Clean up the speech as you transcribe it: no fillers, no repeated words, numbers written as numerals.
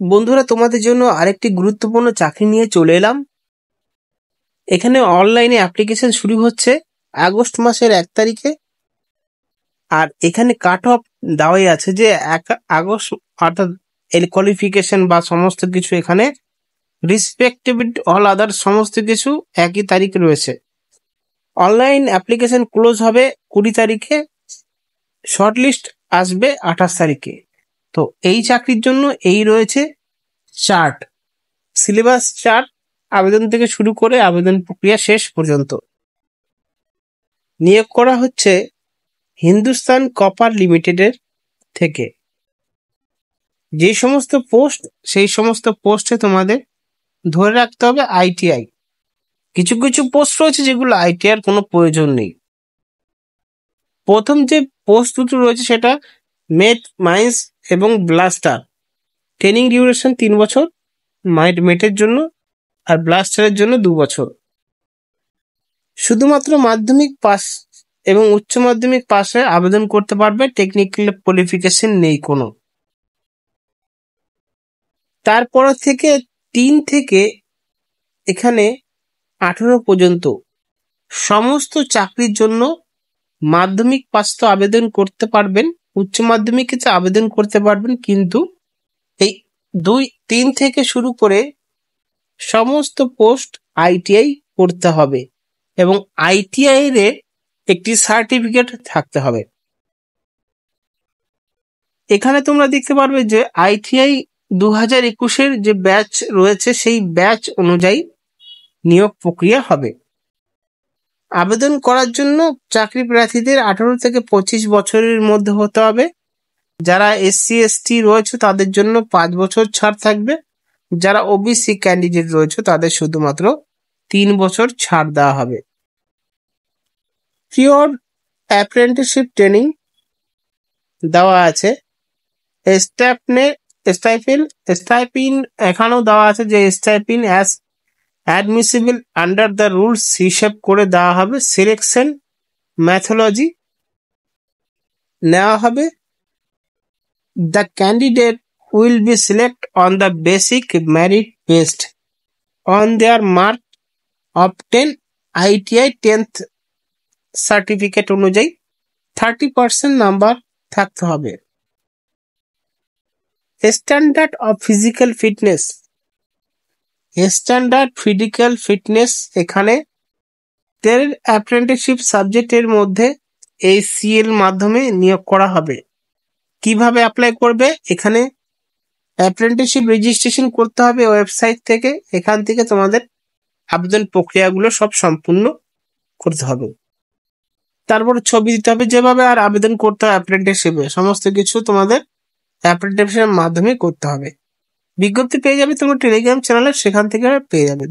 বন্ধুরা, তোমাদের জন্য আরেকটি গুরুত্বপূর্ণ চাকরি নিয়ে চলে এলাম। এখানে অনলাইনে অ্যাপ্লিকেশন শুরু হচ্ছে আগস্ট মাসের 1 তারিখে। আর এখানে কাট অফ দেওয়াই আছে যে 1 আগস্ট, অর্থাৎ এর কোয়ালিফিকেশন বা সমস্ত কিছু এখানে রেসপেক্টিভ অল আদার সমস্ত কিছু একই তারিখে রয়েছে। অনলাইন অ্যাপ্লিকেশন ক্লোজ হবে 20 তারিখে, শর্টলিস্ট আসবে 28 তারিখে। তো এই চাকরির জন্য এই রয়েছে চার্ট, সিলেবাস চার্ট, আবেদন থেকে শুরু করে আবেদন প্রক্রিয়া শেষ পর্যন্ত। নিয়োগ করা হচ্ছে হিন্দুস্তান কপার লিমিটেডের থেকে। যে সমস্ত পোস্ট, সেই সমস্ত পোস্টে তোমাদের ধরে রাখতে হবে আইটিআই। কিছু কিছু পোস্ট রয়েছে যেগুলো আইটিআই এর কোনো প্রয়োজন নেই। প্রথম যে পোস্ট দুটো রয়েছে সেটা মেট, মাইন্স এবং ব্লাস্টার। ট্রেনিং ডিউরেশন 3 বছর মেটের জন্য, আর ব্লাস্টারের জন্য 2 বছর। শুধুমাত্র মাধ্যমিক পাস এবং উচ্চ মাধ্যমিক পাশে আবেদন করতে পারবে, টেকনিক্যাল কোয়ালিফিকেশন নেই কোনো। তারপর থেকে 3 থেকে এখানে 18 পর্যন্ত সমস্ত চাকরির জন্য মাধ্যমিক পাস তো আবেদন করতে পারবেন, উচ্চ মাধ্যমিকে আবেদন করতে পারবেন, কিন্তু এই 2-3 থেকে শুরু করে সমস্ত পোস্ট আইটিআই করতে হবে এবং আইটিআই এর একটি সার্টিফিকেট থাকতে হবে। এখানে তোমরা দেখতে পারবে যে আইটিআই 2021-এর যে ব্যাচ রয়েছে সেই ব্যাচ অনুযায়ী নিয়োগ প্রক্রিয়া হবে। আবেদন করার জন্য চাকরি প্রার্থীদের 18 থেকে 25 বছরের মধ্যে হতে হবে। যারা এসসি এসটি রয়েছে তাদের জন্য 5 বছর ছাড় থাকবে। যারা ওবিসি ক্যান্ডিডেট রয়েছে তাদের শুধুমাত্র 3 বছর ছাড় দেওয়া হবে। পিওর অ্যাপ্রেন্টিসশিপ ট্রেনিং দেওয়া আছে। স্টাইপিন এখানেও দেওয়া আছে যে stipend as admissible under the rules হিসেব করে দেওয়া হবে। সিলেকশন ম্যাথোলজি নেওয়া হবে। The candidate will be select on the basic merit based on their mark obtain ITI 10th certificate অনুযায়ী 30% নাম্বার থাকতে হবে। Standard of physical fitness, standard physical fitness এখানে অ্যাপ্রেন্টিসশিপ সাবজেক্টের মধ্যে ACL মাধ্যমে নিয়োগ করা হবে। কিভাবে অ্যাপ্লাই করবে? এখানে অ্যাপ্রেন্টিসশিপ রেজিস্ট্রেশন করতে হবে ওয়েবসাইট থেকে। এখান থেকে তোমাদের আবেদন প্রক্রিয়াগুলো সব সম্পূর্ণ করতে হবে। তারপর ছবি দিতে হবে, যেভাবে আর আবেদন করতে হবে অ্যাপ্রেন্টিসশিপে সমস্ত কিছু তোমাদের অ্যাপ্রেন্টিসশিপের মাধ্যমে করতে হবে। বিজ্ঞপ্তি পেয়ে যাবে তোমার টেলিগ্রাম চ্যানেলে, সেখান থেকে পেয়ে যাবে।